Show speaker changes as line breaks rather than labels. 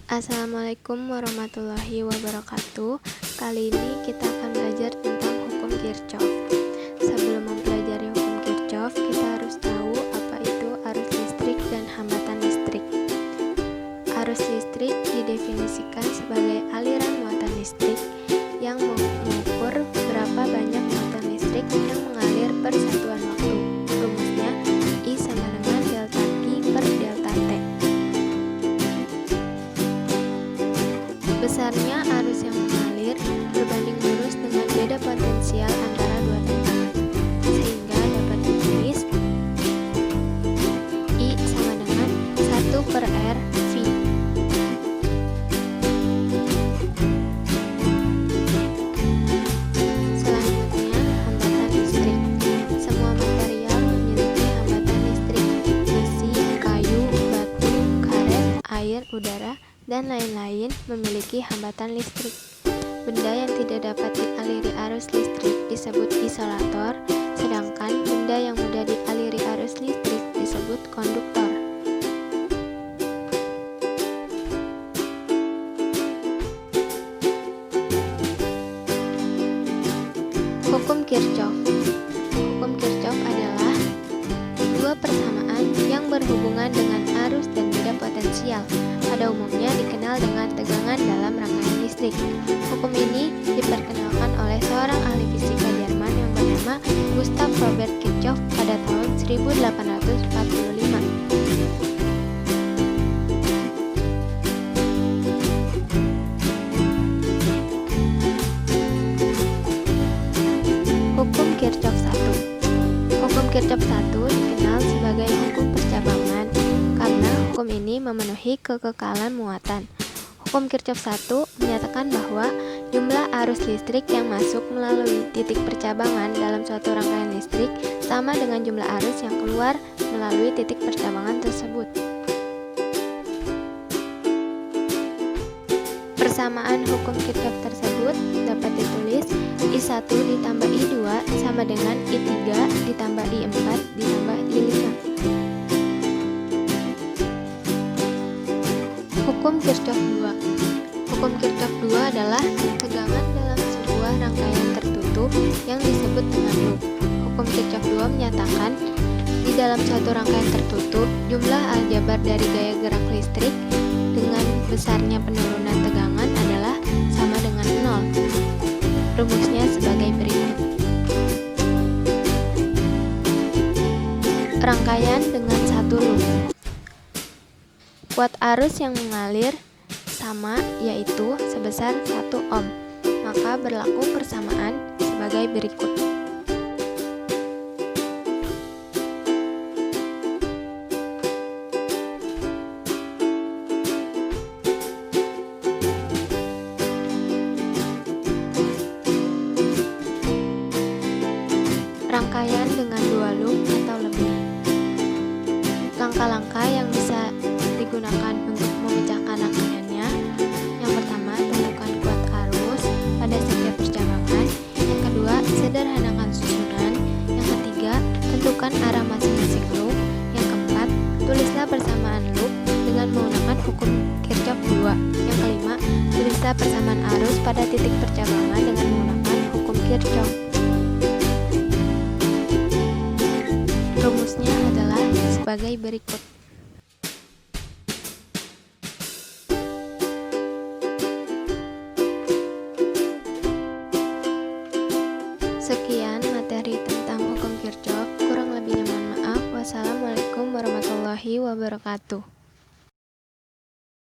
Assalamualaikum warahmatullahi wabarakatuh. Kali ini kita akan belajar tentang hukum Kirchhoff. Sebelum mempelajari hukum Kirchhoff, kita harus tahu apa itu arus listrik dan hambatan listrik. Arus listrik didefinisikan sebagai aliran muatan listrik yang mengukur berapa banyak muatan listrik yang mengalir per satuan waktu. Rumusnya I sama dengan delta Q per delta T. Besarnya arus yang mengalir berbanding lurus dengan beda potensial antara dua tempat, sehingga dapat ditulis I sama dengan 1 per R V. Selanjutnya, hambatan listrik. Semua material memiliki hambatan listrik. Besi, kayu, batu, karet, air, udara, dan lain-lain memiliki hambatan listrik. Benda yang tidak dapat dialiri arus listrik disebut isolator, sedangkan benda yang mudah dialiri arus listrik disebut konduktor. Hukum Kirchhoff. Hukum Kirchhoff adalah dua persamaan yang berhubungan dengan arus dan beda potensial. Pada umumnya dikenal dengan tegangan dalam rangkaian listrik. Hukum ini diperkenalkan oleh seorang ahli fisika Jerman yang bernama Gustav Robert Kirchhoff pada tahun 1845. Hukum Kirchhoff 1. Hukum Kirchhoff 1 dikenal sebagai hukum percabangan karena hukum ini memenuhi kekekalan muatan. Hukum Kirchhoff 1 menyatakan bahwa jumlah arus listrik yang masuk melalui titik percabangan dalam suatu rangkaian listrik sama dengan jumlah arus yang keluar melalui titik percabangan tersebut. Persamaan hukum Kirchhoff tersebut dapat ditulis I1 ditambah I2 sama dengan I3 ditambah I4 ditambah I5. Hukum Kirchhoff 2. Hukum Kirchhoff 2 adalah tegangan dalam sebuah rangkaian tertutup yang disebut dengan loop. Hukum Kirchhoff 2 menyatakan di dalam suatu rangkaian tertutup, jumlah aljabar dari gaya gerak listrik dengan besarnya penurunan tegangan adalah sama dengan 0. Rumusnya sebagai berikut. Rangkaian dengan satu loop. Kuat arus yang mengalir sama yaitu sebesar 1 ohm, maka berlaku persamaan sebagai berikut. Rangkaian dengan dua loop atau lebih. Langkah-langkah yang bisa digunakan untuk memecahkan rangkaiannya. Yang pertama, tentukan kuat arus pada setiap percabangan. Yang kedua, sederhanakan susunan. Yang ketiga, tentukan arah masing-masing loop. Yang keempat, tulislah persamaan loop dengan menggunakan hukum Kirchhoff 2. Yang kelima, tulislah persamaan arus pada titik percabangan dengan menggunakan hukum Kirchhoff. Rumusnya adalah sebagai berikut. Sekian materi tentang hukum Kirchhoff. Kurang lebihnya mohon maaf. Wassalamualaikum warahmatullahi wabarakatuh.